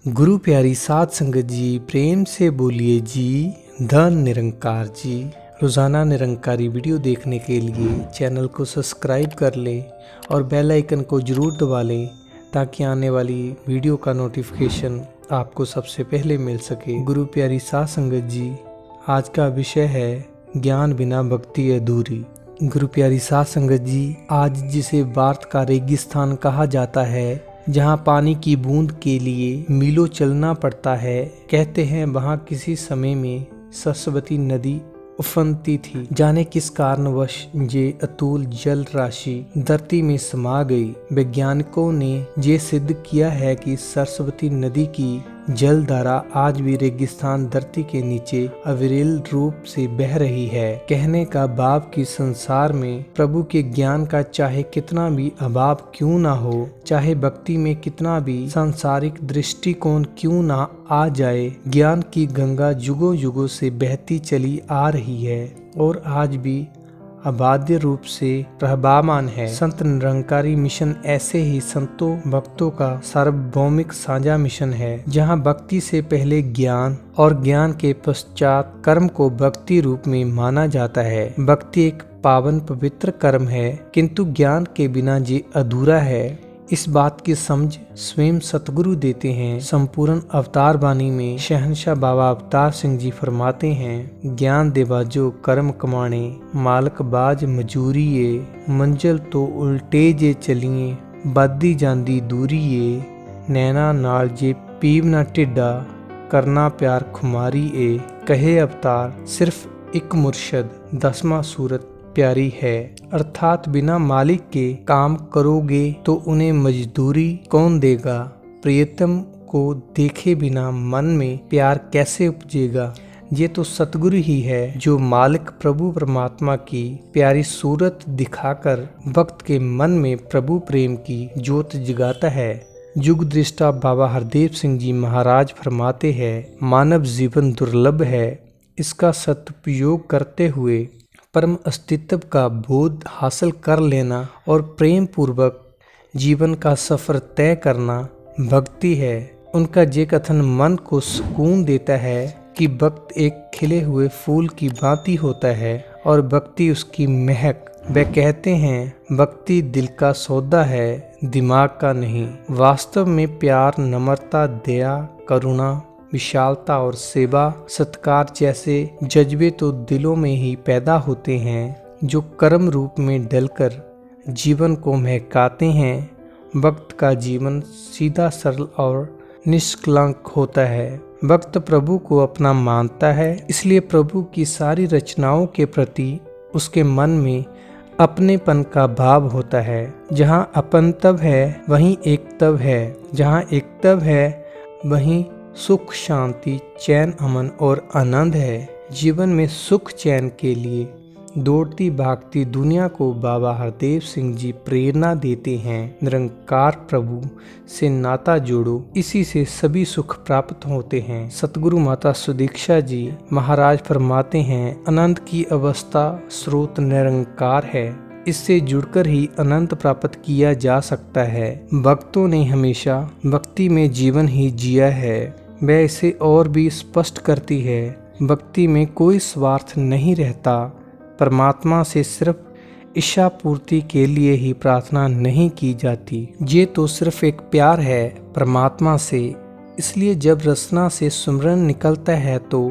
गुरु प्यारी साध संगत जी, प्रेम से बोलिए जी, धन निरंकार जी। रोज़ाना निरंकारी वीडियो देखने के लिए चैनल को सब्सक्राइब कर लें और बेल आइकन को ज़रूर दबा लें ताकि आने वाली वीडियो का नोटिफिकेशन आपको सबसे पहले मिल सके। गुरु प्यारी साध संगत जी, आज का विषय है ज्ञान बिना भक्ति अधूरी। गुरु प्यारी साध संगत जी, आज जिसे भारत का रेगिस्तान कहा जाता है, जहाँ पानी की बूंद के लिए मीलों चलना पड़ता है, कहते हैं वहाँ किसी समय में सरस्वती नदी उफनती थी। जाने किस कारणवश ये अतुल जल राशि धरती में समा गई। वैज्ञानिकों ने ये सिद्ध किया है कि सरस्वती नदी की जल धारा आज भी रेगिस्तान धरती के नीचे अविरल रूप से बह रही है। कहने का भाव कि संसार में प्रभु के ज्ञान का चाहे कितना भी अभाव क्यों ना हो, चाहे भक्ति में कितना भी सांसारिक दृष्टिकोण क्यों ना आ जाए, ज्ञान की गंगा युगों युगों से बहती चली आ रही है और आज भी अबाध्य रूप से प्रभावान है। संत निरंकारी मिशन ऐसे ही संतों भक्तों का सार्वभौमिक साझा मिशन है, जहां भक्ति से पहले ज्ञान और ज्ञान के पश्चात कर्म को भक्ति रूप में माना जाता है। भक्ति एक पावन पवित्र कर्म है, किंतु ज्ञान के बिना ये अधूरा है। इस बात की समझ स्वयं सतगुरु देते हैं। संपूर्ण अवतार वाणी में शहंशाह बाबा अवतार सिंह जी फरमाते हैं, ज्ञान देवा जो कर्म कमाणे, मालक बाज मजूरीए, मंजिल तो उल्टे जे चलिए, बादी जांदी दूरीए, नैना नाल जे पीव ना टिड्डा, करना प्यार खुमारी ए। कहे अवतार सिर्फ एक मुर्शद, 10वां सूरत प्यारी है। अर्थात बिना मालिक के काम करोगे तो उन्हें मजदूरी कौन देगा। प्रियतम को देखे बिना मन में प्यार कैसे उपजेगा। ये तो सतगुरु ही है जो मालिक प्रभु परमात्मा की प्यारी सूरत दिखाकर भक्त के मन में प्रभु प्रेम की ज्योत जगाता है। युग दृष्टा बाबा हरदेव सिंह जी महाराज फरमाते हैं, मानव जीवन दुर्लभ है, इसका सदुपयोग करते हुए परम अस्तित्व का बोध हासिल कर लेना और प्रेम पूर्वक जीवन का सफर तय करना भक्ति है। उनका ये कथन मन को सुकून देता है कि भक्त एक खिले हुए फूल की भांति होता है और भक्ति उसकी महक। वे कहते हैं, भक्ति दिल का सौदा है, दिमाग का नहीं। वास्तव में प्यार, नम्रता, दया, करुणा, विशालता और सेवा सत्कार जैसे जज्बे तो दिलों में ही पैदा होते हैं, जो कर्म रूप में डलकर जीवन को महकाते हैं। भक्त का जीवन सीधा, सरल और निष्कलंक होता है। भक्त प्रभु को अपना मानता है, इसलिए प्रभु की सारी रचनाओं के प्रति उसके मन में अपनेपन का भाव होता है। जहाँ अपनत्व है वहीं एकत्व है, जहाँ एकत्व है वहीं सुख, शांति, चैन, अमन और आनंद है। जीवन में सुख चैन के लिए दौड़ती भागती दुनिया को बाबा हरदेव सिंह जी प्रेरणा देते हैं। निरंकार प्रभु से नाता जोड़ो, इसी से सभी सुख प्राप्त होते हैं। सतगुरु माता सुदीक्षा जी महाराज फरमाते हैं, आनंद की अवस्था स्रोत निरंकार है, इससे जुड़कर ही अनंत प्राप्त किया जा सकता है। भक्तों ने हमेशा भक्ति में जीवन ही जिया है। वह इसे और भी स्पष्ट करती है, भक्ति में कोई स्वार्थ नहीं रहता। परमात्मा से सिर्फ इच्छा पूर्ति के लिए ही प्रार्थना नहीं की जाती। ये तो सिर्फ एक प्यार है परमात्मा से, इसलिए जब रसना से सुमरन निकलता है तो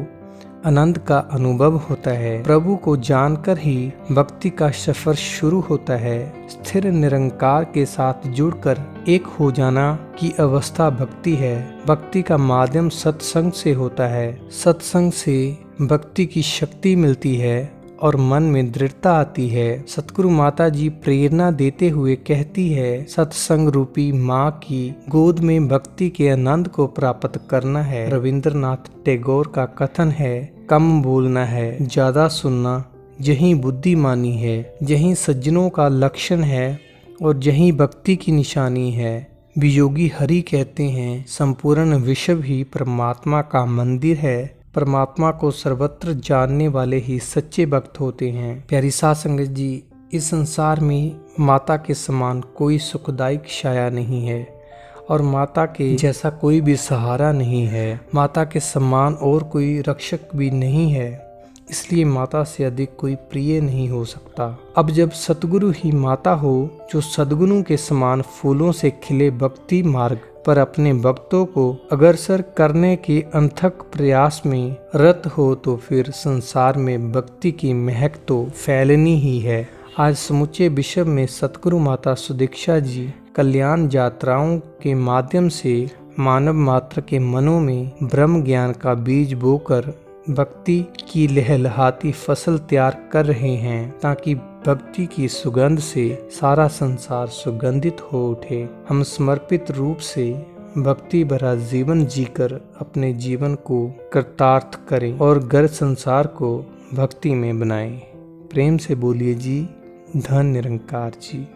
आनंद का अनुभव होता है। प्रभु को जानकर ही भक्ति का सफर शुरू होता है। स्थिर निरंकार के साथ जुड़कर एक हो जाना की अवस्था भक्ति है। भक्ति का माध्यम सत्संग से होता है। सत्संग से भक्ति की शक्ति मिलती है और मन में दृढ़ता आती है। सतगुरु माता जी प्रेरणा देते हुए कहती है, सत्संग रूपी माँ की गोद में भक्ति के आनंद को प्राप्त करना है। रविंद्रनाथ टैगोर का कथन है, कम बोलना है, ज्यादा सुनना, यही बुद्धिमानी है, यही सज्जनों का लक्षण है और यही भक्ति की निशानी है। वियोगी हरि कहते हैं, संपूर्ण विश्व ही परमात्मा का मंदिर है। परमात्मा को सर्वत्र जानने वाले ही सच्चे भक्त होते हैं। प्यारी साध संगत जी, इस संसार में माता के समान कोई सुखदायक छाया नहीं है और माता के जैसा कोई भी सहारा नहीं है। माता के समान और कोई रक्षक भी नहीं है, इसलिए माता से अधिक कोई प्रिय नहीं हो सकता। अब जब सतगुरु ही माता हो, जो सद्गुणों के समान फूलों से खिले भक्ति मार्ग पर अपने भक्तों को अग्रसर करने के अथक प्रयास में रत हो, तो फिर संसार में भक्ति की महक तो फैलनी ही है। आज समूचे विश्व में सतगुरु माता सुदीक्षा जी कल्याण यात्राओं के माध्यम से मानव मात्र के मनों में ब्रह्म ज्ञान का बीज बोकर भक्ति की लहलहाती फसल तैयार कर रहे हैं, ताकि भक्ति की सुगंध से सारा संसार सुगंधित हो उठे। हम समर्पित रूप से भक्ति भरा जीवन जीकर अपने जीवन को कृतार्थ करें और घर संसार को भक्ति में बनाएं। प्रेम से बोलिए जी, धन निरंकार जी।